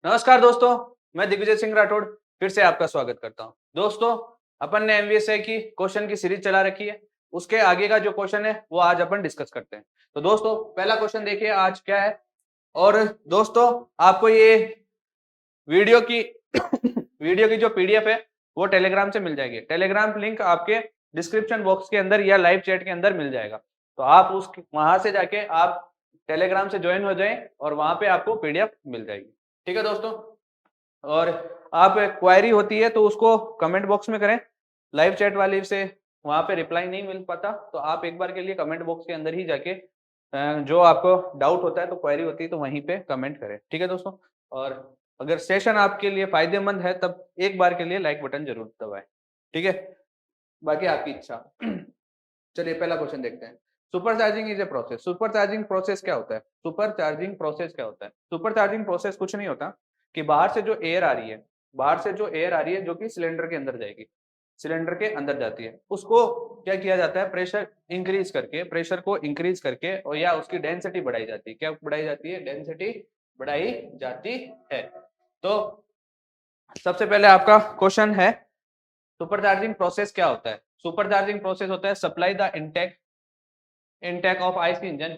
नमस्कार दोस्तों, मैं दिग्विजय सिंह राठौड़ फिर से आपका स्वागत करता हूं। दोस्तों, अपन ने एमवीएसआई की क्वेश्चन की सीरीज चला रखी है। उसके आगे का जो क्वेश्चन है वो आज अपन डिस्कस करते हैं। तो दोस्तों, पहला क्वेश्चन देखिए आज क्या है। और दोस्तों, आपको ये वीडियो की वीडियो की जो पीडीएफ है वो टेलीग्राम से मिल जाएगी। टेलीग्राम लिंक आपके डिस्क्रिप्शन बॉक्स के अंदर या लाइव चैट के अंदर मिल जाएगा। तो आप उस वहां से जाके आप टेलीग्राम से ज्वाइन हो जाएं और वहां पे आपको पीडीएफ मिल जाएगी। ठीक है दोस्तों, और आप क्वेरी होती है तो उसको कमेंट बॉक्स में करें। लाइव चैट वाले से वहां पे रिप्लाई नहीं मिल पाता तो आप एक बार के लिए कमेंट बॉक्स के अंदर ही जाके जो आपको डाउट होता है तो क्वेरी होती है तो वहीं पे कमेंट करें। ठीक है दोस्तों, और अगर सेशन आपके लिए फायदेमंद है तब एक बार के लिए लाइक बटन जरूर दबाएं। ठीक है, बाकी आपकी इच्छा। चलिए पहला क्वेश्चन देखते हैं। Super charging is a process. Super charging process क्या होता है? सुपर चार्जिंग प्रोसेस क्या होता है? सुपर चार्जिंग प्रोसेस कुछ नहीं होता कि बाहर से जो एयर आ रही है, बाहर से जो एयर आ रही है जो कि सिलेंडर के अंदर जाएगी, सिलेंडर के अंदर जाती है, उसको क्या किया जाता है? प्रेशर इंक्रीज करके, प्रेशर को इंक्रीज करके और या उसकी डेंसिटी बढ़ाई जाती है। क्या बढ़ाई जाती है? डेंसिटी बढ़ाई जाती है। तो सबसे पहले आपका क्वेश्चन है सुपर चार्जिंग प्रोसेस क्या होता है? सुपर चार्जिंग प्रोसेस होता है supply the intake of IC engine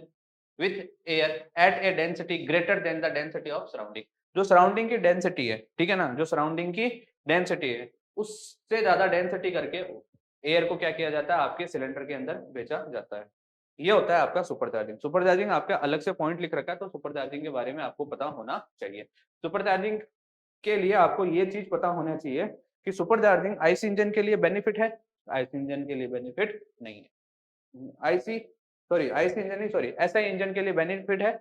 with air at a density greater than the density of surrounding। जो सराउंडिंग की डेंसिटी है, ठीक है ना, जो सराउंडिंग की डेंसिटी है उससे ज्यादा डेंसिटी करके एयर को क्या किया जाता है? आपके सिलेंडर के अंदर भेजा जाता है। ये होता है आपका सुपर चार्जिंग। सुपर चार्जिंग आपका अलग से पॉइंट लिख रखा है तो सुपर चार्जिंग के बारे में आपको पता होना चाहिए। सुपर चार्जिंग के लिए आपको ये चीज पता होना चाहिए कि सुपर चार्जिंग आईसी इंजन के लिए बेनिफिट है, आईसी इंजन के लिए बेनिफिट नहीं है। आईसी सॉरी आईसी इंजन नहीं, सॉरी एसआई इंजन के लिए बेनिफिट है।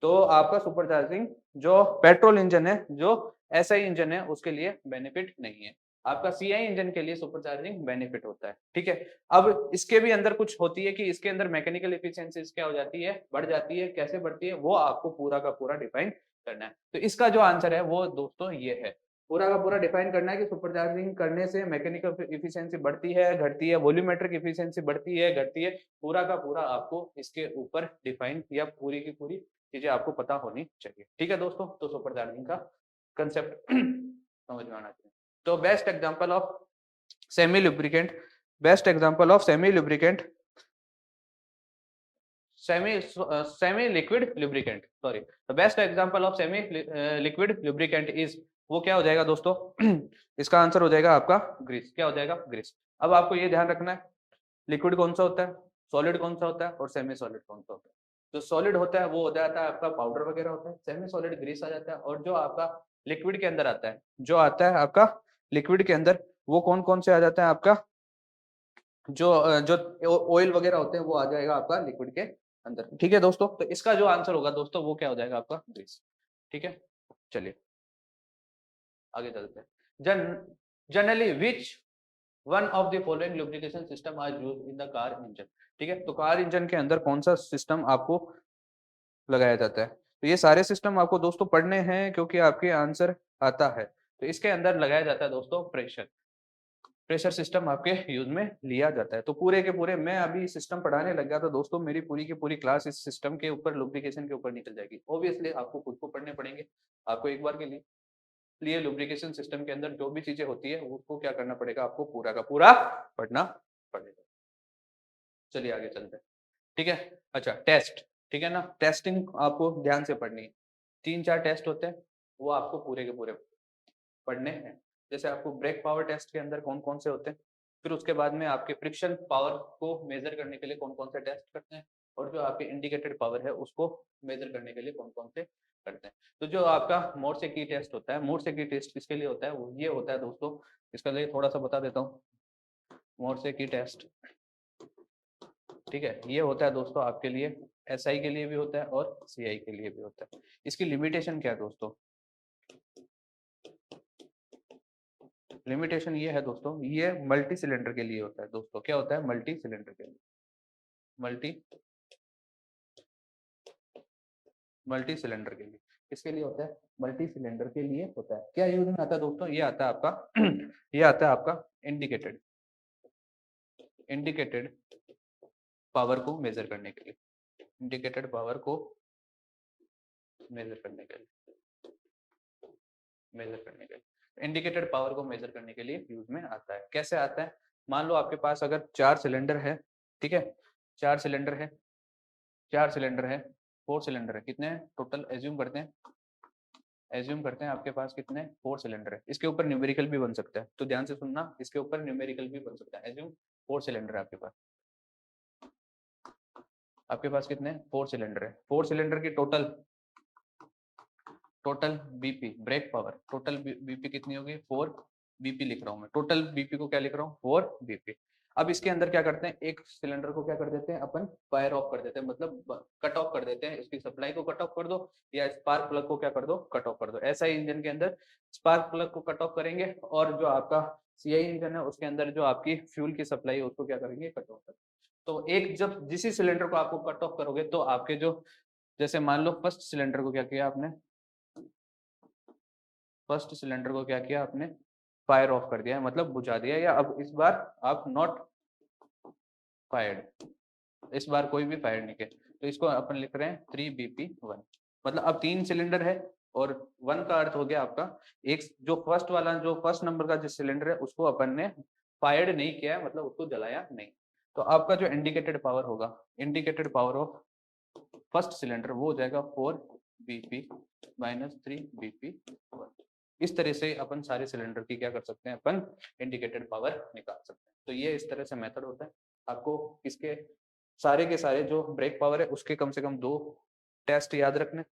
तो आपका सुपर चार्जिंग जो पेट्रोल इंजन है, जो एसआई इंजन है, उसके लिए बेनिफिट नहीं है। आपका सीआई इंजन के लिए सुपर चार्जिंग बेनिफिट होता है। ठीक है, अब इसके भी अंदर कुछ होती है कि इसके अंदर मैकेनिकल एफिशिएंसीज क्या हो जाती है? बढ़ जाती है। कैसे बढ़ती है वो आपको पूरा का पूरा डिफाइन करना है। तो इसका जो आंसर है वो दोस्तों ये है। पूरा का पूरा डिफाइन करना है कि सुपर चार्जिंग करने से मैकेनिकल एफिशिएंसी बढ़ती है, घटती है, वॉल्यूमेट्रिक एफिशिएंसी बढ़ती है, घटती है। पूरा का पूरा आपको इसके ऊपर डिफाइन या पूरी की पूरी चीजें आपको पता होनी चाहिए। ठीक है दोस्तों, तो सुपर चार्जिंग का कंसेप्ट समझ में आना चाहिए। तो best example of semi lubricant, best example of semi lubricant, semi liquid lubricant, sorry, the best example of semi liquid lubricant is, वो क्या हो जाएगा दोस्तों? इसका आंसर हो जाएगा आपका ग्रीस। क्या हो जाएगा? ग्रीस। अब आपको ये ध्यान रखना है लिक्विड कौन सा होता है, सॉलिड कौन सा होता है और सेमी सॉलिड कौन सा होता है। जो सॉलिड होता है वो हो जाता है आपका पाउडर वगैरह होता है, सेमी सॉलिड ग्रीस आ जाता है, और जो आपका लिक्विड के अंदर आता है, जो आता है आपका लिक्विड के अंदर, वो कौन कौन से आ जाता है आपका? जो ऑयल वगैरह होते हैं वो आ जाएगा आपका लिक्विड के अंदर। ठीक है दोस्तों, तो इसका जो आंसर होगा दोस्तों वो क्या हो जाएगा? आपका ग्रीस। ठीक है, चलिए आगे चलते हैं। Generally which one of the following lubrication system are used in the car engine. ठीक है, तो कार इंजन के अंदर कौन सा सिस्टम आपको लगाया जाता है? तो ये सारे सिस्टम आपको दोस्तों पढ़ने हैं क्योंकि आपके आंसर आता है। तो इसके अंदर लगाया जाता है दोस्तों प्रेशर, प्रेशर सिस्टम आपके यूज में लिया जाता है। तो पूरे के पूरे मैं अभी सिस्टम पढ़ाने लग गया तो दोस्तों मेरी पूरी की पूरी क्लास इस सिस्टम के ऊपर, लुब्रिकेशन के ऊपर निकल जाएगी। ऑब्वियसली आपको खुद को पढ़ने पड़ेंगे। आपको एक बार के लिए लुब्रिकेशन सिस्टम के अंदर जो भी चीजें होती है उसको क्या करना पड़ेगा? आपको पूरा का पूरा पढ़ना पड़ेगा। चलिए आगे चलते हैं। ठीक है, अच्छा टेस्ट, ठीक है ना, टेस्टिंग आपको ध्यान से पढ़नी है। 3-4 टेस्ट होते हैं वो आपको पूरे के पूरे पढ़ने हैं। जैसे आपको ब्रेक पावर टेस्ट के अंदर कौन कौन से होते हैं, फिर उसके बाद में आपके फ्रिक्शन पावर को मेजर करने के लिए कौन कौन से टेस्ट करते हैं, और जो आपके इंडिकेटेड पावर है उसको मेजर करने के लिए कौन कौन से करते हैं। तो जो आपका मोड से की टेस्ट होता है, मोड से की टेस्ट किसके लिए होता है? वो ये होता है दोस्तों, इसका लिए थोड़ा सा बता देता हूँ। मोड से की टेस्ट, ठीक है, ये होता है दोस्तों आपके लिए एसआई के लिए भी होता है और सीआई के लिए भी होता है। इसकी लिमिटेशन क्या है दोस्तों? लिमिटेशन ये है दोस्तों, ये मल्टी सिलेंडर के लिए होता है दोस्तों। क्या होता है? मल्टी सिलेंडर के लिए, मल्टी मल्टी सिलेंडर के लिए। किसके लिए होता है? मल्टी सिलेंडर के लिए होता है। क्या यूज में आता है दोस्तों? ये आता है आपका ये आता है आपका इंडिकेटेड, इंडिकेटेड पावर को मेजर करने के लिए, इंडिकेटेड पावर को मेजर करने के लिए। मेजर करने के लिए, इंडिकेटेड पावर को मेजर करने के लिए यूज में आता है। कैसे आता है? मान लो आपके पास अगर 4 सिलेंडर है, ठीक है, 4 सिलेंडर है, 4 सिलेंडर है, 4 सिलेंडर है, कितने हैं टोटल? एज्यूम करते हैं आपके पास कितने 4 सिलेंडर है। इसके ऊपर न्यूमेरिकल भी बन सकता है, तो ध्यान से सुनना, इसके ऊपर न्यूमेरिकल भी बन सकता है। एज्यूम 4 सिलेंडर है आपके पास, आपके पास कितने 4 सिलेंडर है। 4 सिलेंडर की total BP, brake power, total BP कितनी होगी? 4 बीपी लिख रहा हूँ मैं, टोटल बीपी को क्या लिख रहा हूँ? 4 बीपी। अब इसके अंदर क्या करते हैं, एक सिलेंडर को क्या कर देते हैं अपन? फायर ऑफ कर देते हैं, मतलब कट ऑफ कर देते हैं, इसकी सप्लाई को कट ऑफ कर दो, या स्पार्क प्लग को क्या कर दो? कट ऑफ कर दो। ऐसा ही इंजन के अंदर स्पार्क प्लग को कट ऑफ करेंगे, और जो आपका सीआई इंजन है उसके अंदर जो आपकी फ्यूल की सप्लाई है उसको क्या करेंगे? कट ऑफ करेंगे। तो एक जब जिस सिलेंडर को आपको कट ऑफ करोगे तो आपके जो, जैसे मान लो फर्स्ट सिलेंडर को क्या किया आपने? फर्स्ट सिलेंडर को क्या किया आपने? फायर ऑफ कर दिया है, मतलब बुझा दिया, या अब इस बार आप नॉट फायर्ड, इस बार कोई भी फायर नहीं किया, तो इसको अपन लिख रहे हैं 3BP1। मतलब अब 3 सिलेंडर है, और 1 का अर्थ हो गया आपका एक जो फर्स्ट वाला, जो फर्स्ट नंबर का जो सिलेंडर है उसको अपन ने फायर्ड नहीं किया है, मतलब उसको जलाया नहीं। तो आपका जो इंडिकेटेड पावर होगा, indicated power of first cylinder, वो हो जाएगा 4BP माइनस 3BP1। इस तरह से अपन सारे सिलेंडर की क्या कर सकते हैं? अपन इंडिकेटेड पावर निकाल सकते हैं। तो ये इस तरह से मेथड होता है। आपको इसके सारे के सारे जो ब्रेक पावर है उसके कम से कम 2 टेस्ट याद रखने,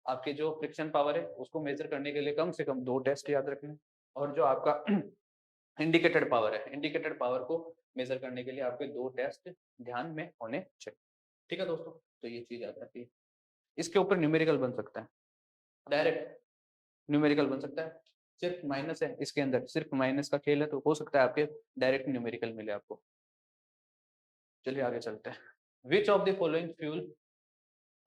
आपके जो फ्रिक्शन पावर है उसको मेजर करने के लिए कम से कम 2 टेस्ट याद रखने, और जो आपका इंडिकेटेड पावर है, इंडिकेटेड पावर को मेजर करने के लिए आपके 2 टेस्ट ध्यान में होने चाहिए। ठीक है दोस्तों, तो ये चीज याद रखिए। इसके ऊपर न्यूमेरिकल बन सकता है, डायरेक्ट न्यूमेरिकल बन सकता है। सिर्फ माइनस है इसके अंदर, सिर्फ माइनस का खेल है, तो हो सकता है आपके डायरेक्ट न्यूमेरिकल मिले आपको। चलिए आगे चलते हैं। Which of the following fuel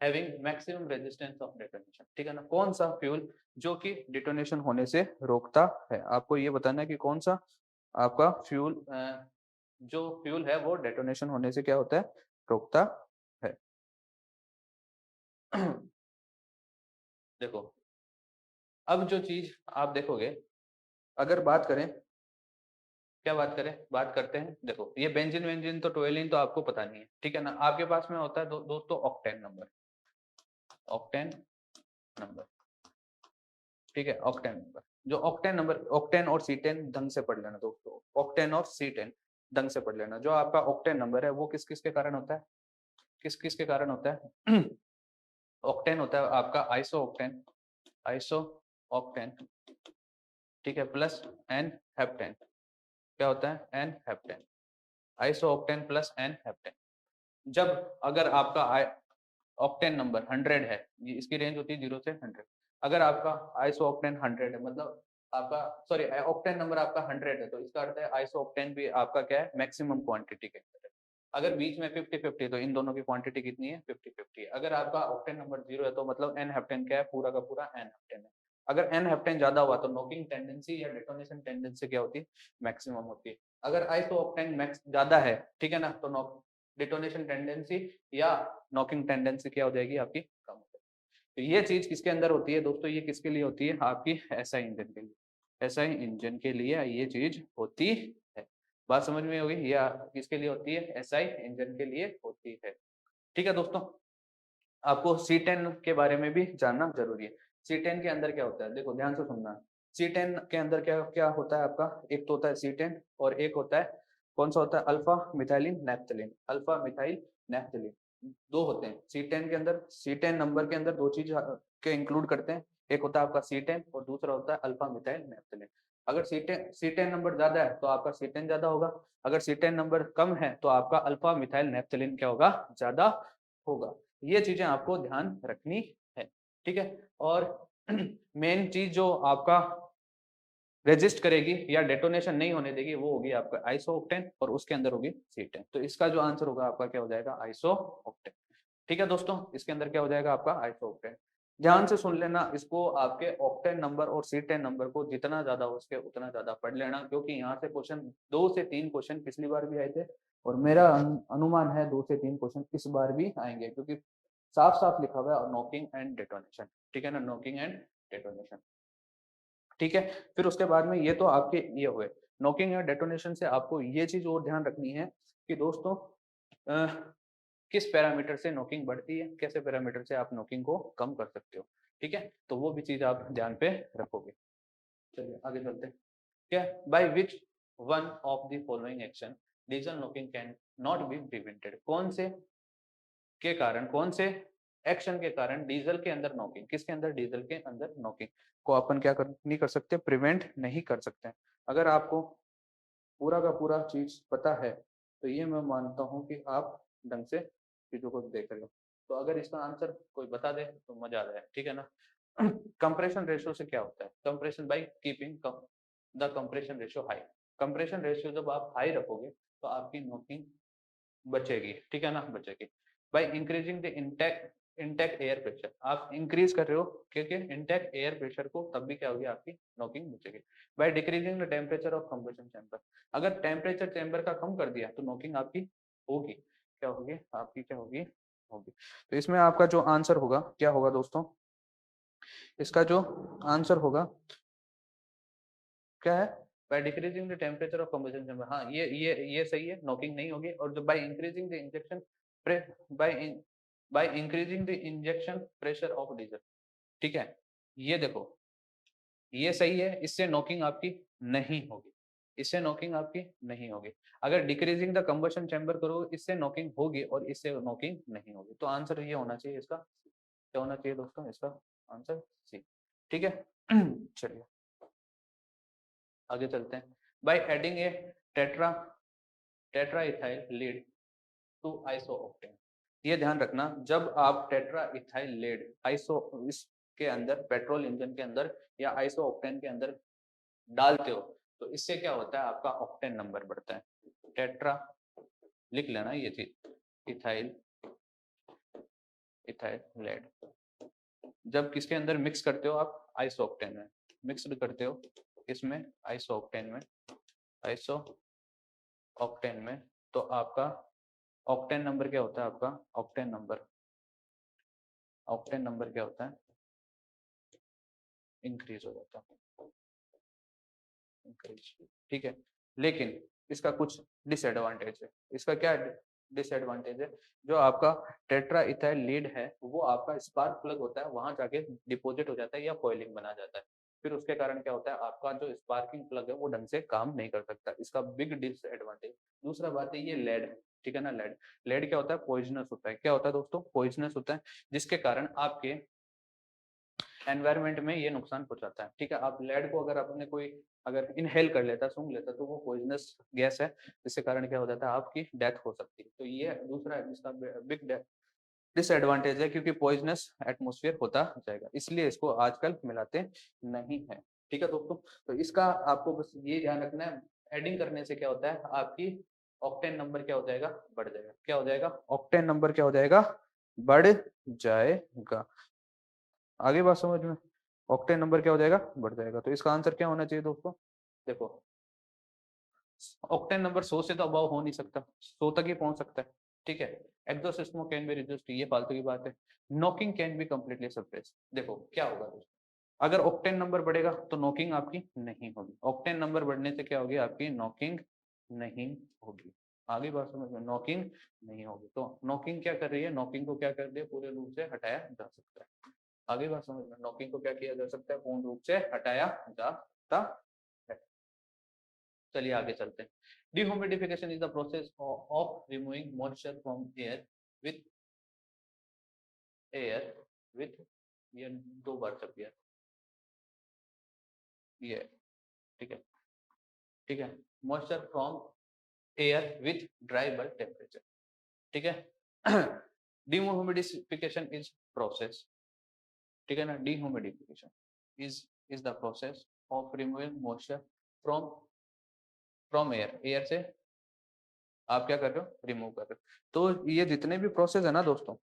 having maximum resistance of detonation, ठीक है ना, कौन सा फ्यूल जो कि डिटोनेशन होने से रोकता है? आपको ये बताना है कि कौन सा आपका फ्यूल जो फ्यूल है वो डेटोनेशन होने से क्या होता है? रोकता है। देखो, अब जो चीज आप देखोगे, अगर बात करें, क्या बात करते हैं, देखो ये बेंजीन वेंजीन तो टोएलिन तो आपको पता नहीं है, ठीक है ना। आपके पास में होता है दोस्तों ऑक्टेन नंबर, ऑक्टेन नंबर, ठीक है, ऑक्टेन नंबर। जो ऑक्टेन नंबर, ऑक्टेन और C10 ढंग से पढ़ लेना दोस्तों, ऑक्टेन और C10 ढंग से पढ़ लेना। जो आपका ऑक्टेन नंबर है वो किस किस के कारण होता है? किस किस के कारण होता है? ऑक्टेन होता है आपका आइसो ऑक्टेन, आइसो ऑक्टेन, ठीक है, प्लस एन हेप्टेन। क्या होता है? N heptane, iso octane plus n heptane. जब अगर आपका ऑक्टेन नंबर 100 है, ये इसकी रेंज होती है 0 से 100। अगर आपका आइसो ऑक्टेन 100 है, मतलब आपका सॉरी ऑक्टेन नंबर आपका 100 है, तो इसका अर्थ है आइसो ऑक्टेन भी आपका क्या है? मैक्सिमम क्वांटिटी के अंदर है। अगर बीच में 50-50, तो इन दोनों की क्वांटिटी कितनी है? 50-50 है। अगर आपका ऑक्टेन नंबर 0 है, तो मतलब एन हेप्टेन क्या है? पूरा का पूरा एन हेप्टेन है। अगर एन हेप्टेन ज्यादा हुआ तो नॉकिंग टेंडेंसी या डेटोनेशन टेंडेंसी क्या होती है? मैक्सिमम होती है। अगर आइसो ऑक्टेन मैक्स ज्यादा है, ठीक है ना, तो डिटोनेशन टेंडेंसी या नॉकिंग टेंडेंसी क्या हो जाएगी? आपकी कम हो जाएगी। तो ये चीज किसके अंदर होती है दोस्तों? ये किसके लिए होती है? आपकी एसआई इंजन के लिए, एसआई इंजन के लिए ये चीज होती है। बात समझ में होगी? या किसके लिए होती है? एसआई इंजन के लिए होती है। ठीक है दोस्तों, आपको C10 के बारे में भी जानना जरूरी है। C10 के अंदर क्या होता है? देखो ध्यान से सुनना, C10 के अंदर क्या क्या होता है आपका? एक तो होता है C10, और एक होता है कौन सा होता है? Alpha methylene naphthalene, alpha methyl naphthalene. 2 होते हैं C10 के अंदर। C10 नंबर के अंदर 2 चीज के इंक्लूड करते हैं, एक होता है आपका C10 और दूसरा होता है अल्फा मिथाइल नैप्थेलिन। अगर C10 नंबर ज्यादा है तो आपका C10 ज्यादा होगा, अगर C10 नंबर कम है तो आपका अल्फा मिथाइल नैप्थेलिन क्या होगा? ज्यादा होगा। ये चीजें आपको ध्यान रखनी है, ठीक है। और मेन चीज जो आपका रेजिस्ट करेगी या डेटोनेशन नहीं होने देगी वो होगी आपका आइसो ऑक्टेन, और उसके अंदर होगी C10। तो इसका जो आंसर होगा आपका क्या हो जाएगा? Iso octane. ठीक है दोस्तों, इसके अंदर क्या हो जाएगा आपका? Iso octane. ध्यान से सुन लेना इसको, आपके ऑक्टेन नंबर और C10 नंबर को जितना ज्यादा हो सके उतना ज्यादा पढ़ लेना, क्योंकि यहाँ से क्वेश्चन 2 से 3 क्वेश्चन पिछली बार भी आए थे, और मेरा अनुमान है 2 से 3 क्वेश्चन इस बार भी आएंगे, क्योंकि साफ साफ लिखा हुआ है नॉकिंग एंड डेटोनेशन, ठीक है ना, नॉकिंग एंड डेटोनेशन। ठीक है। फिर उसके बाद में ये तो आपके ये हुए नॉकिंग या डेटोनेशन से आपको ये चीज और ध्यान रखनी है कि दोस्तों किस पैरामीटर से नॉकिंग बढ़ती है, कैसे पैरामीटर से आप नॉकिंग को कम कर सकते हो। ठीक है, तो वो भी चीज आप ध्यान पे रखोगे। चलिए आगे चलते हैं। क्या by which one of the following action diesel knocking can not be prevented, कौन से के कारण, कौन से एक्शन के कारण डीजल के अंदर नॉकिंग, किसके अंदर, डीजल के अंदर नॉकिंग को अपन क्या कर नहीं कर सकते, प्रिवेंट नहीं कर सकते। अगर आपको पूरा का पूरा चीज पता है तो ये मैं मानता हूँ कि आप ढंग से चीजों को देख रहे हो। तो अगर इसका आंसर कोई बता दे तो मजा आ जाए, ठीक है ना। कंप्रेशन रेशियो से क्या होता है, compression by keeping the compression ratio high, compression ratio जब आप हाई रखोगे तो आपकी नॉकिंग बचेगी, ठीक है ना, बचेगी। By increasing the intake air pressure, आप इंक्रीज कर रहे हो क्योंकि इंटेक एयर प्रेशर को, तब भी क्या होगी, आपकी नॉकिंग बचेगी। By decreasing the temperature of combustion chamber, अगर टेम्परेचर चैम्बर का कम कर दिया तो नॉकिंग आपकी होगी, क्या होगी आपकी, क्या होगी, होगी। तो इसमें आपका जो आंसर होगा क्या होगा दोस्तों, इसका जो आंसर होगा क्या है, by decreasing the temperature of combustion chamber. हाँ ये सही है, नॉकिंग नहीं होगी। और जो by increasing the injection by increasing the injection pressure of diesel, ठीक है, ये देखो ये सही है, इससे नॉकिंग आपकी नहीं होगी, इससे नॉकिंग आपकी नहीं होगी। अगर डिक्रीजिंग द कंबशन चैम्बर करो इससे नॉकिंग होगी और इससे नॉकिंग नहीं होगी। तो आंसर ये होना चाहिए इसका, क्या होना चाहिए दोस्तों, इसका आंसर सी, ठीक है। चलिए आगे चलते हैं। By adding a tetra tetra ethyl lead to iso octane, ये ध्यान रखना जब आप टेट्रा इथाइल लीड आइसो इसके अंदर, पेट्रोल इंजन के अंदर या आइसो ऑक्टेन के अंदर डालते हो तो इससे क्या होता है, आपका ऑक्टेन नंबर बढ़ता है। टेट्रा लिख लेना ये चीज, इथाइल इथाइल लीड जब किसके अंदर मिक्स करते हो आप, आइसो ऑक्टेन में मिक्स करते हो, इसमें आइसो ऑक्टेन में, आइसो ऑक्टेन में, तो आपका ऑक्टेन नंबर क्या होता है, आपका ऑक्टेन नंबर, ऑक्टेन नंबर क्या होता है, इंक्रीज हो जाता है, इंक्रीज, ठीक है। लेकिन इसका कुछ डिसएडवांटेज है, इसका क्या डिसएडवांटेज है, जो आपका टेट्रा इथाइल लीड है वो आपका स्पार्क प्लग होता है, वहां जाके डिपोजिट हो जाता है या कॉइलिंग बना जाता है। फिर उसके कारण क्या होता है, आपका जो स्पार्किंग प्लग है वो ढंग से काम नहीं कर सकता, इसका बिग डिसएडवांटेज। दूसरा बात है ये लेड है, ठीक है ना, लेड, लेड क्या होता है, पॉइजनस होता है, क्या होता है दोस्तों, पॉइजनस होता है, जिसके कारण आपके एनवायरनमेंट में ये नुकसान पहुंचाता है, ठीक है। आप लेड को अगर आपने कोई अगर इनहेल कर लेता, सूंघ लेता, तो वो पॉइजनस गैस है, जिसके कारण क्या हो जाता है, आपकी डेथ हो सकती है। तो ये दूसरा इसका बिग डिसएडवांटेज है, क्योंकि पॉइजनस एटमोस्फियर होता जाएगा, इसलिए इसको आजकल मिलाते नहीं है, ठीक है दोस्तों। तो इसका आपको बस ये ध्यान रखना है, एडिंग करने से क्या होता है, आपकी ऑक्टेन नंबर क्या हो जाएगा, बढ़ जाएगा, क्या हो जाएगा, ऑक्टेन नंबर क्या हो जाएगा, बढ़ जाएगा। आगे बात समझ में, ऑक्टेन नंबर क्या हो जाएगा, बढ़ जाएगा। तो इसका आंसर क्या होना चाहिए दोस्तों, देखो ऑक्टेन नंबर 100 से तो अबव हो नहीं सकता, 100 तक ही पहुंच सकता है, ठीक है। Exhaust smoke can be reduced, ये फालतू की बात है। Knocking can be completely suppressed, देखो क्या होगा दोस्तों, अगर ऑक्टेन नंबर बढ़ेगा तो नॉकिंग आपकी नहीं होगी, ऑक्टेन नंबर बढ़ने से क्या होगी, आपकी नॉकिंग नहीं होगी। आगे बात समझ में, नॉकिंग नहीं होगी। तो नॉकिंग क्या कर रही है, नॉकिंग को क्या कर दिया, पूरे रूप से हटाया जा सकता है। आगे बात समझ में, नॉकिंग को क्या किया जा सकता है, पूर्ण रूप से हटाया जा सकता है। चलिए आगे चलते हैं। Dehumidification is the process of removing moisture from air with, ये 2 बार छप गया, ये ठीक है, ठीक है, moisture from air with dry bulb temperature, ठीक है। डिह्यूमिडिफिकेशन इज प्रोसेस, ठीक है ना, dehumidification is the process of removing moisture from from air, air से आप क्या कर रहे हो, रिमूव कर रहे हो। तो ये जितने भी प्रोसेस है ना दोस्तों,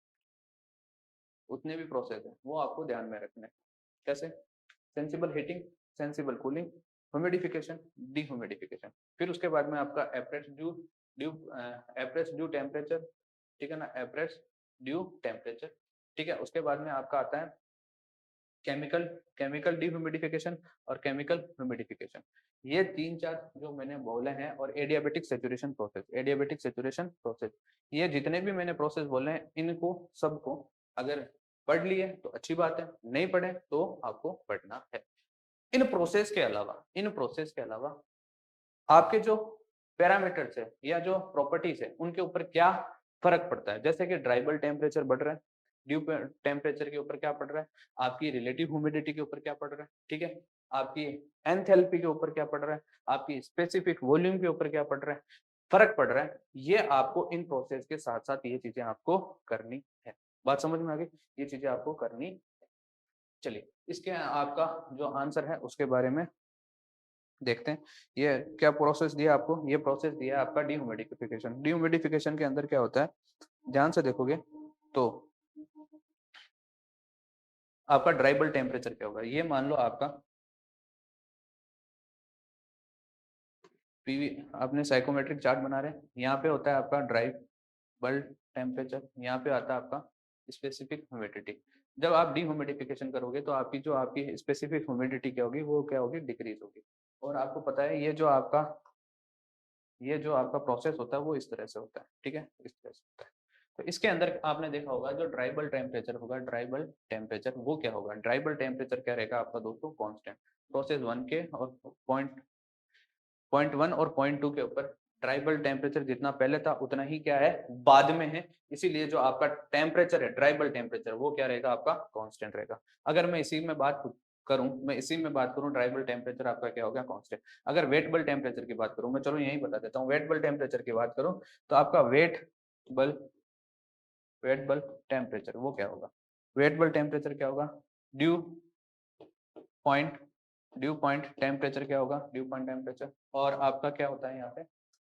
उतने भी प्रोसेस है वो आपको ध्यान में रखने हैं। कैसे, sensible heating, sensible cooling, humidification, dehumidification, फिर उसके बाद में आपका एप्रेस ड्यू ड्यू एप्रेस ड्यू टेम्परेचर, ठीक है ना, एप्रेस ड्यू टेम्परेचर, ठीक है। उसके बाद में आपका आता है केमिकल केमिकल डिह्यूमिडिफिकेशन और केमिकल ह्यूमिडिफिकेशन, ये 3-4 जो मैंने बोले हैं, और adiabatic saturation process, adiabatic saturation process, ये जितने भी मैंने प्रोसेस बोले हैं इनको सबको अगर पढ़ लिए तो अच्छी बात है, नहीं पढ़े तो आपको पढ़ना है। इन प्रोसेस के अलावा आपके जो पैरामीटर्स है या जो प्रॉपर्टीज है उनके ऊपर क्या फर्क पड़ता है, जैसे कि ड्राइबल टेम्परेचर बढ़ रहा है, ड्यू टेम्परेचर के ऊपर क्या पड़ रहा है, आपकी रिलेटिव ह्यूमिडिटी के ऊपर क्या पड़ रहा है, ठीक है, आपकी एंथैल्पी के ऊपर क्या पड़ रहा है, आपकी स्पेसिफिक वॉल्यूम के ऊपर क्या पड़ रहा है, फर्क पड़ रहा है, ये आपको इन प्रोसेस के साथ साथ ये चीजें आपको करनी है। बात समझ में आ गई, ये चीजें आपको करनी है। चलिए इसके आपका जो आंसर है उसके बारे में देखते हैं। ये क्या प्रोसेस दिया आपको, ये प्रोसेस दिया है आपका डिह्यूमिडिफिकेशन। डिह्यूमिडिफिकेशन के अंदर क्या होता है, ध्यान से देखोगे तो आपका ड्राइबल टेम्परेचर क्या होगा, ये मान लो आपका पीवी, आपने साइकोमेट्रिक चार्ट बना रहे हैं, यहाँ पे होता है आपका ड्राइबल टेम्परेचर, यहाँ पे आता है आपका स्पेसिफिक ह्यूमिडिटी। जब आप डिह्यूमिडिफिकेशन करोगे तो आपकी जो आपकी स्पेसिफिक ह्यूमिडिटी क्या होगी, वो क्या होगी, डिक्रीज होगी। और आपको पता है ये जो आपका प्रोसेस होता है वो इस तरह से होता है, ठीक है, इस तरह से होता है। तो इसके अंदर आपने देखा होगा जो ड्राइबल टेम्परेचर होगा, ड्राइबल टेम्परेचर वो क्या होगा, ड्राइबल टेम्परेचर क्या रहेगा आपका दोस्तों, कांस्टेंट। प्रोसेस 1 के और पॉइंट 1 और पॉइंट 2 के ऊपर ड्राइबल टेम्परेचर जितना पहले था उतना ही क्या है, बाद में है, इसीलिए जो आपका टेम्परेचर है ड्राइबल टेम्परेचर वो क्या रहेगा आपका, कांस्टेंट रहेगा। अगर मैं इसी में बात करूं ड्राइबल टेम्परेचर आपका क्या हो गया, कांस्टेंट। अगर वेटबल टेम्परेचर की बात करूं मैं, चलो यही बता देता हूँ, वेटबल टेम्परेचर की बात करूं तो आपका वेटबल वेटबल टेम्परेचर वो क्या होगा, वेटबल टेम्परेचर क्या होगा, due point due point temperature क्या होगा, ड्यू पॉइंट टेम्परेचर। और आपका क्या होता है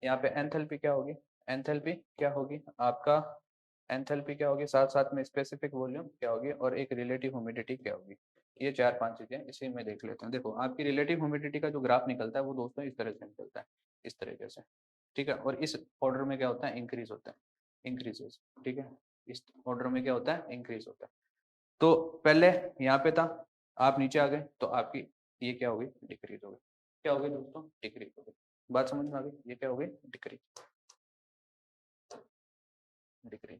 यहाँ पे एंथैल्पी क्या होगी, एंथैल्पी क्या होगी आपका, एंथैल्पी क्या होगी, साथ साथ में स्पेसिफिक वॉल्यूम क्या होगी, और एक रिलेटिव ह्यूमिडिटी क्या होगी। ये 4-5 चीजें इसी में देख लेते हैं। देखो आपकी रिलेटिव ह्यूमिडिटी का जो ग्राफ निकलता है वो दोस्तों इस तरह से निकलता है, इस तरीके से, ठीक है, और इस ऑर्डर में क्या होता है, इंक्रीज होता है, इंक्रीजेस, ठीक है, इस ऑर्डर में क्या होता है, इंक्रीज होता है। तो पहले यहाँ पे था, आप नीचे आ गए तो आपकी ये क्या होगी, डिक्रीज हो गई, क्या हो गई दोस्तों, डिक्रीज हो गई। बात समझ में आ गई, ये क्या हो गई, डिक्रीज, डिक्रीज।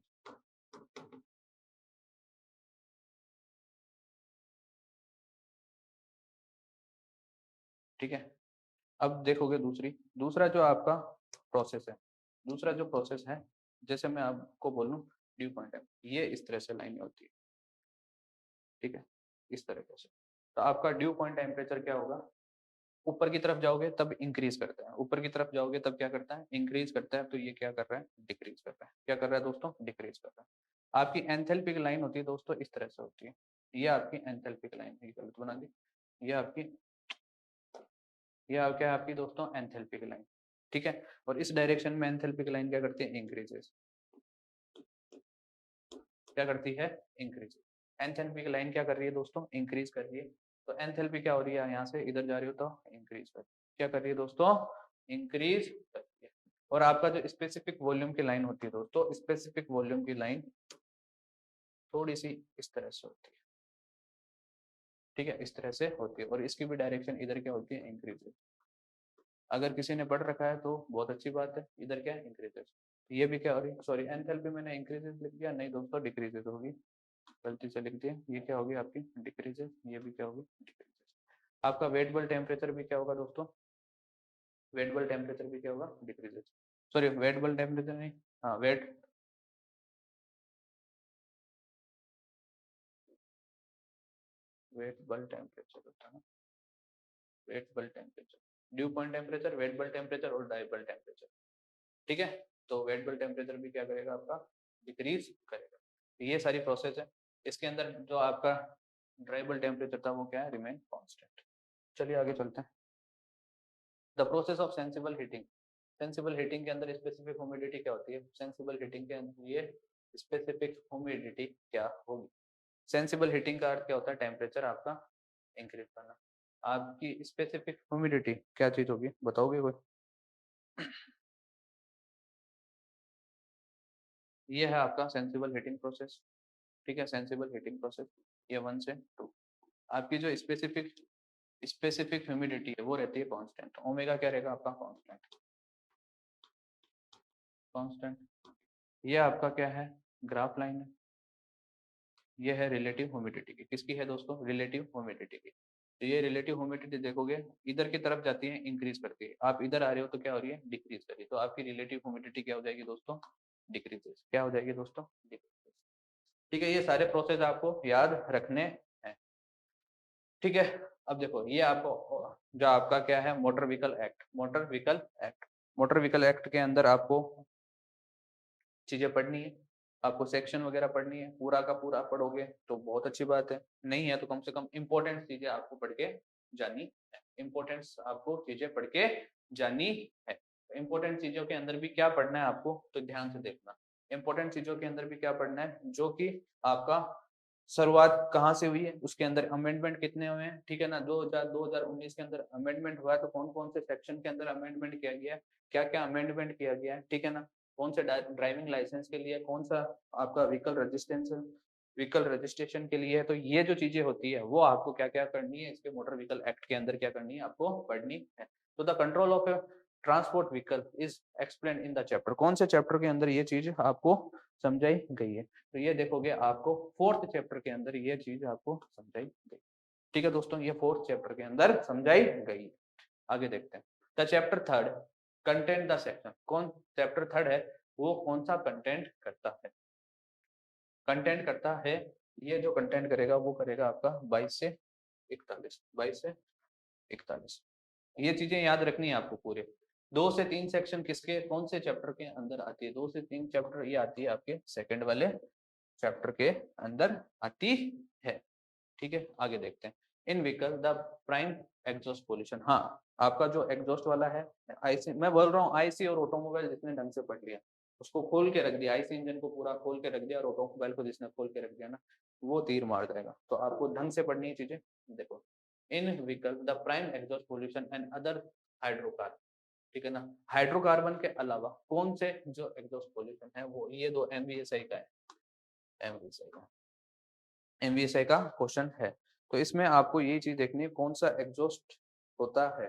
ठीक है, अब देखोगे दूसरा जो आपका प्रोसेस है, दूसरा जो प्रोसेस है, जैसे मैं आपको बोलूं ड्यू पॉइंट है, ये इस तरह से लाइन होती है, ठीक है, इस तरीके से। तो आपका ड्यू पॉइंट टेम्परेचर क्या होगा, ऊपर की तरफ जाओगे तब इंक्रीज करता है, ऊपर की तरफ जाओगे तब क्या करता है, इंक्रीज करता है। तो ये क्या कर रहा है, डिक्रीज कर रहा है, क्या कर रहा है दोस्तों, डिक्रीज कर रहा है। आपकी एंथैल्पिक लाइन होती है दोस्तों इस तरह से होती है, ये आपकी एंथैल्पिक लाइन है, गलत बना दी, ये आपकी ये क्या है आपकी दोस्तों, एंथैल्पिक लाइन, ठीक है। और इस डायरेक्शन में एंथैल्पिक लाइन क्या करती है, इंक्रीजेस, क्या करती है, इंक्रीज। एंथैल्पी की लाइन क्या कर रही है दोस्तों, इंक्रीज कर रही है। तो एंथैल्पी क्या हो रही है, यहाँ से इधर जा रही हो तो इंक्रीज कर, क्या कर रही है दोस्तों, इंक्रीज कर रही है। और आपका जो स्पेसिफिक वॉल्यूम की लाइन होती है दोस्तों, स्पेसिफिक वॉल्यूम की लाइन थोड़ी सी इस तरह से होती है, ठीक है, इस तरह से होती है, और इसकी भी डायरेक्शन इधर क्या होती है, इंक्रीज। अगर किसी ने पढ़ रखा है तो बहुत अच्छी बात है, इधर क्या है, इंक्रीजेस। ये भी क्या हो रही है, सॉरी एंथैल्पी मैंने इंक्रीजेस लिख दिया, नहीं दोस्तों डिक्रीजेस होगी, गलती से लिख दिया, ये क्या होगी आपकी, डिक्रीजेस, ये भी क्या होगी, डिक्रीजेस। आपका वेटबल टेम्परेचर भी क्या होगा दोस्तों, वेटबल टेम्परेचर भी क्या होगा, डिक्रीजेस, सॉरी वेटबल टेम्परेचर नहीं, हाँ वेटबल टेम्परेचर होता है ना, wet bulb temperature, dew point temperature, wet bulb temperature और डाइबल टेम्परेचर, ठीक है। तो वेटबल टेम्परेचर भी क्या करेगा आपका, डिक्रीज करेगा। तो ये सारी प्रोसेस है, इसके अंदर जो आपका ड्राइबल टेम्परेचर था वो क्या है, रिमेन कांस्टेंट। चलिए आगे चलते हैं। The process of sensible heating, sensible heating के अंदर स्पेसिफिक ह्यूमिडिटी क्या होती है, सेंसिबल हीटिंग के अंदर ये स्पेसिफिक ह्यूमिडिटी क्या होगी। सेंसिबल हीटिंग का अर्थ क्या होता है, टेम्परेचर आपका इंक्रीज करना। आपकी स्पेसिफिक ह्यूमिडिटी क्या चीज होगी, बताओगे कोई, ये है आपका सेंसिबल हीटिंग प्रोसेस, ठीक है, सेंसिबल हीटिंग प्रोसेस, ये 1 से 2। आपकी जो स्पेसिफिक ह्यूमिडिटी है वो रहती है कांस्टेंट। ओमेगा क्या रहेगा आपका कांस्टेंट। ये आपका क्या है ग्राफ लाइन है, ये है रिलेटिव ह्यूमिडिटी की। किसकी है दोस्तों रिलेटिव ह्यूमिडिटी की। तो ये रिलेटिव ह्यूमिडिटी देखोगे इधर की तरफ जाती है इंक्रीज करती है, आप इधर आ रहे हो तो क्या हो रही है डिक्रीज कर रही है, तो आपकी रिलेटिव ह्यूमिडिटी क्या हो जाएगी दोस्तों डिक्रीजेस। क्या हो जाएगी दोस्तों डिक्रीजेस। ठीक है, ये सारे प्रोसेस आपको याद रखने हैं। ठीक है, अब देखो ये आपको जो आपका क्या है motor vehicle act, motor vehicle act के अंदर आपको चीजें पढ़नी है, आपको सेक्शन वगैरह पढ़नी है, पूरा का पूरा पढ़ोगे तो बहुत अच्छी बात है, नहीं है तो कम से कम इंपॉर्टेंट चीजें आपको पढ़ के जानी है। इंपॉर्टेंट आपको चीजें पढ़ के जानी है। इंपॉर्टेंट चीजों के अंदर भी क्या पढ़ना है आपको, तो ध्यान से देखना। इंपॉर्टेंट चीजों के अंदर भी क्या पढ़ना है, जो कि आपका शुरुआत कहाँ से हुई है, उसके अंदर अमेंडमेंट कितने हुए हैं, ठीक है ना। 2019 के अंदर अमेंडमेंट हुआ है, तो कौन कौन से सेक्शन के अंदर अमेंडमेंट किया गया है, क्या क्या अमेंडमेंट किया गया है, ठीक है ना। कौन से ड्राइविंग लाइसेंस के लिए, कौन सा आपका व्हीकल रजिस्ट्रेशन के लिए है। तो ये जो चीजें होती है वो आपको क्या क्या करनी है, इसके मोटर व्हीकल एक्ट के अंदर क्या करनी है आपको पढ़नी है। तो the control of transport vehicle is explain in the chapter. कौन से चैप्टर के अंदर ये चीज आपको समझाई गई है, तो ये देखोगे आपको 4th चैप्टर के अंदर ये चीज आपको समझाई गई। ठीक है दोस्तों, ये 4th चैप्टर के अंदर समझाई गई। आगे देखते हैं the chapter 3rd content the section. कौन चैप्टर 3rd है वो कौन सा कंटेंट करता है, ये जो कंटेंट करेगा वो करेगा आपका 22 से 41। ये चीजें याद रखनी है आपको पूरे। 2 से 3 सेक्शन किसके कौन से चैप्टर के अंदर आती है, 2 से 3 चैप्टर ये आती है आपके सेकंड वाले चैप्टर के अंदर आती है। ठीक है, आगे देखते हैं in vehicle the prime exhaust pollution. हाँ, आपका जो एग्जॉस्ट वाला है आईसी, मैं बोल रहा हूँ आईसी और ऑटोमोबाइल जिसने ढंग से पढ़ लिया उसको खोल के रख दिया, आईसी इंजन को पूरा खोल के रख दिया और ऑटोमोबाइल को जिसने खोल के रख दिया ना वो तीर मार जाएगा। तो आपको ढंग से पढ़नी है चीजें। देखो in vehicle the prime exhaust pollution and other hydrocarbon, ठीक है ना। हाइड्रोकार्बन के अलावा कौन से जो एग्जॉस्ट पोल्यूशन है वो ये दो एमवीएसआई का है, एमवीएसआई का क्वेश्चन है। तो इसमें आपको ये चीज देखनी है कौन सा एग्जॉस्ट होता है,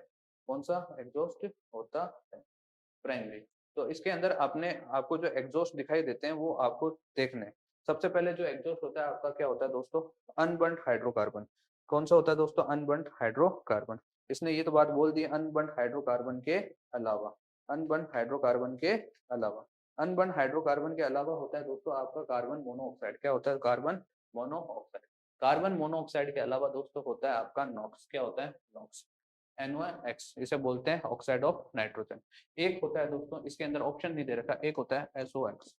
प्राइमरी। तो इसके अंदर आपको जो एग्जॉस्ट दिखाई देते हैं वो आपको देखने। सबसे पहले जो एग्जॉस्ट होता है आपका क्या होता है दोस्तों, अनबर्न्ड हाइड्रोकार्बन। कौन सा होता है दोस्तों, अनबर्न्ड हाइड्रोकार्बन। इसने ये तो बात बोल दी अनबर्न्ड हाइड्रोकार्बन के अलावा, अनबर्न्ड हाइड्रोकार्बन के अलावा होता है दोस्तों आपका कार्बन मोनोऑक्साइड। क्या होता है, कार्बन मोनोऑक्साइड। कार्बन मोनोऑक्साइड के अलावा दोस्तों होता है आपका नॉक्स। क्या होता है, नॉक्स, NOx, इसे बोलते हैं ऑक्साइड ऑफ नाइट्रोजन। एक होता है दोस्तों इसके अंदर ऑप्शन नहीं दे रखा, एक होता है SOx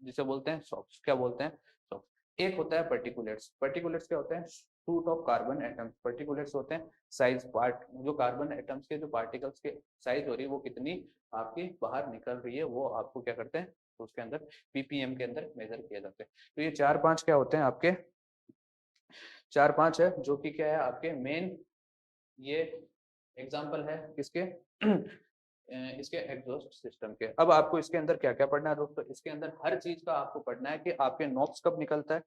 जिसे बोलते हैं सॉक्स। क्या बोलते हैं, सॉक्स। एक होता है पर्टिकुलेट्स। पर्टिकुलेट्स क्या होते हैं, suit of carbon atoms. Particulates होते हैं साइज पार्ट, जो कार्बन एटम्स के जो पार्टिकल्स के साइज हो रही है वो कितनी आपकी बाहर निकल रही है वो आपको क्या करते हैं, तो उसके अंदर ppm के अंदर मेजर किया जाता है। तो ये 4-5 क्या होते हैं आपके, 4-5 है जो कि क्या है आपके मेन, ये एग्जाम्पल है किसके इसके एग्जॉस्ट सिस्टम के। अब आपको इसके अंदर क्या क्या पढ़ना है दोस्तों, इसके अंदर हर चीज का आपको पढ़ना है कि आपके नॉक्स कब निकलता है,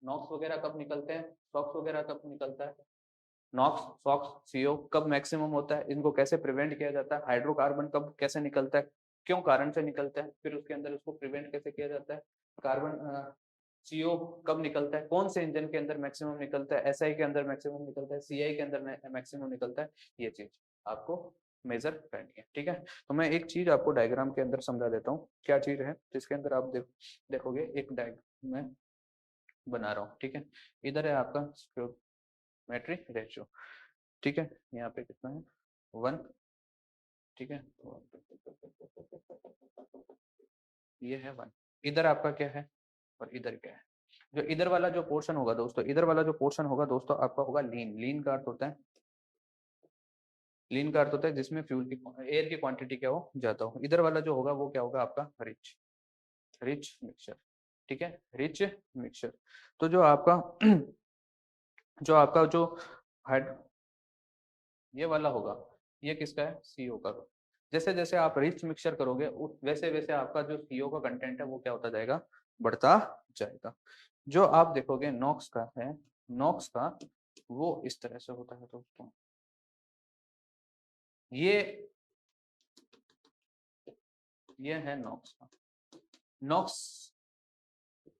नॉक्स वगैरह कब निकलते हैं, सॉक्स वगैरह कब निकलता है, नॉक्स सॉक्स CO कब मैक्सिमम होता है, इनको कैसे प्रिवेंट किया जाता है, हाइड्रोकार्बन कब कैसे निकलता है, क्यों कारण से निकलता है, फिर उसके अंदर उसको प्रिवेंट कैसे किया जाता है, कार्बन CO कब निकलता है, कौन से इंजन के अंदर मैक्सिमम निकलता है, SI के अंदर मैक्सिमम निकलता है, CI के अंदर मैक्सिमम निकलता है, ये चीज आपको मेजर करनी है। ठीक है, तो मैं एक चीज आपको डायग्राम के अंदर समझा देता हूँ क्या चीज है, जिसके अंदर आप देखोगे एक डायग्राम में बना रहा हूँ। ठीक है, इधर है आपका स्टोइकोमेट्रिक रेशियो, ठीक है, यहाँ पे कितना है 1, ठीक है, ये है 1। इधर आपका क्या है और इधर क्या है, जो इधर वाला जो पोर्शन होगा दोस्तों, इधर वाला जो पोर्शन होगा दोस्तों आपका होगा लीन का अर्थ होता है, लीन का अर्थ होता है जिसमें फ्यूल की एयर की क्वांटिटी क्या हो ज्यादा हो। इधर वाला जो होगा वो क्या होगा आपका रिच मिक्सचर, ठीक है, रिच मिक्सचर। तो जो आपका जो हाइड ये वाला होगा ये किसका है, CO का। जैसे जैसे आप रिच मिक्सचर करोगे वैसे वैसे आपका जो CO का कंटेंट है वो क्या होता जाएगा, बढ़ता जाएगा। जो आप देखोगे नॉक्स का है, नॉक्स का वो इस तरह से होता है दोस्तों। ये है नॉक्स का। नॉक्स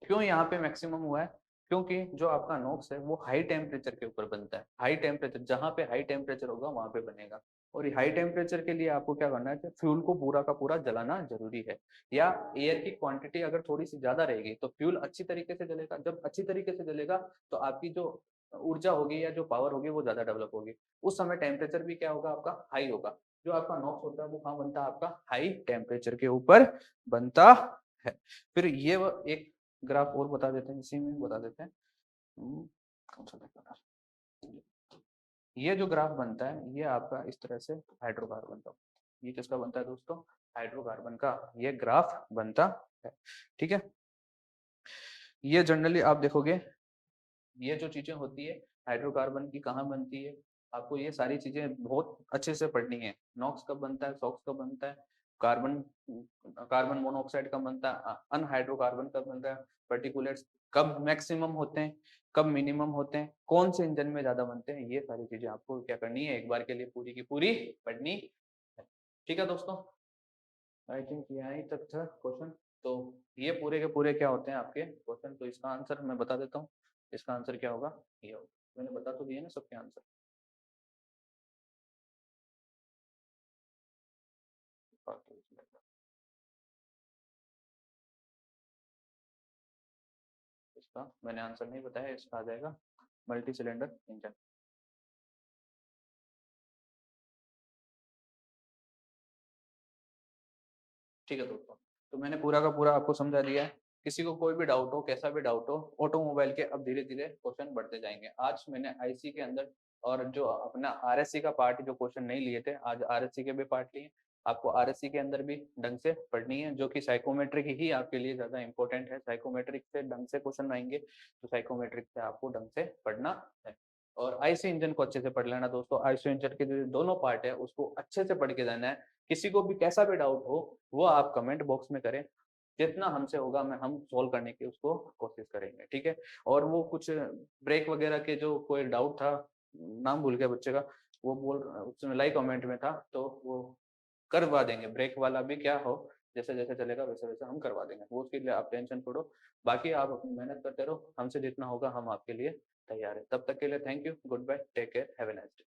क्यों यहाँ पे मैक्सिमम हुआ है? क्योंकि जो आपका नॉक्स है वो हाई टेम्परेचर के ऊपर बनता है। हाई टेम्परेचर, जहाँ पे हाई टेम्परेचर होगा वहां पे बनेगा। और हाई टेम्परेचर के लिए आपको क्या करना है कि फ्यूल को पूरा का पूरा जलाना जरूरी है, या एयर की क्वांटिटी अगर थोड़ी सी ज्यादा रहेगी तो फ्यूल अच्छी तरीके से जलेगा। जब अच्छी तरीके से जलेगा तो आपकी जो ऊर्जा होगी या जो पावर होगी वो ज्यादा डेवलप होगी। उस समय टेम्परेचर भी क्या होगा, आपका हाई होगा। जो आपका नॉक्स होता है वो कहाँ बनता है, आपका हाई टेम्परेचर के ऊपर बनता है। फिर ये एक ग्राफ और बता देते हैं, इसी में बता देते हैं। कौन सा देखना? ये जो ग्राफ बनता है ये आपका इस तरह से हाइड्रोकार्बन का, ये किसका बनता है दोस्तों, हाइड्रोकार्बन का ये ग्राफ बनता है। ठीक है, ये जनरली आप देखोगे ये जो चीजें होती है हाइड्रोकार्बन की कहाँ बनती है, आपको ये सारी चीजें बहुत अच्छे से पढ़नी है। नॉक्स कब बनता है, सॉक्स कब बनता है, कार्बन कार्बन मोनोऑक्साइड कब बनता है, अनहाइड्रोकार्बन कब बनता है, पर्टिकुलेट्स कब मैक्सिमम होते हैं, कब मिनिमम होते हैं, कौन से इंजन में ज्यादा बनते हैं, ये सारी चीजें आपको क्या करनी है, एक बार के लिए पूरी की पूरी पढ़नी है। ठीक है दोस्तों, आई थिंक यहीं तक था क्वेश्चन। तो ये पूरे के पूरे क्या होते हैं आपके क्वेश्चन, तो इसका आंसर मैं बता देता हूँ। इसका आंसर क्या होगा, ये होगा। मैंने बता तो दिए ना सबके आंसर। इसका मैंने आंसर नहीं बताया, इसका आ जाएगा मल्टी सिलेंडर इंजन। ठीक है दोस्तों, तो मैंने पूरा का पूरा आपको समझा दिया है। किसी को कोई भी डाउट हो, कैसा भी डाउट हो, ऑटोमोबाइल के अब धीरे धीरे क्वेश्चन बढ़ते जाएंगे। आज मैंने आईसी के अंदर और जो अपना आरएससी का पार्ट जो क्वेश्चन नहीं लिए थे, आज आरएससी के भी पार्ट लिए। आपको आरएससी के अंदर भी ढंग से पढ़नी है, जो कि साइकोमेट्रिक ही आपके लिए ज्यादा इंपॉर्टेंट है। साइकोमेट्रिक से ढंग से क्वेश्चन आएंगे, तो साइकोमेट्रिक से आपको ढंग से पढ़ना है। और आईसी इंजन को अच्छे से पढ़ लेना दोस्तों। आईसी इंजन के जो दोनों पार्ट है उसको अच्छे से पढ़ के जाना है। किसी को भी कैसा भी डाउट हो वो आप कमेंट बॉक्स में करें, जितना हमसे होगा मैं हम सोल्व करने की उसको कोशिश करेंगे। ठीक है, और वो कुछ ब्रेक वगैरह के जो कोई डाउट था, नाम भूल गया बच्चे का, वो बोल उसमें लाइक कमेंट में था, तो वो करवा देंगे। ब्रेक वाला भी क्या हो, जैसे जैसे चलेगा वैसे वैसे हम करवा देंगे, वो उसके लिए आप टेंशन छोड़ो। बाकी आप अपनी मेहनत करते रहो, हमसे जितना होगा हम आपके लिए तैयार है। तब तक के लिए thank you, goodbye, take care, have a nice day.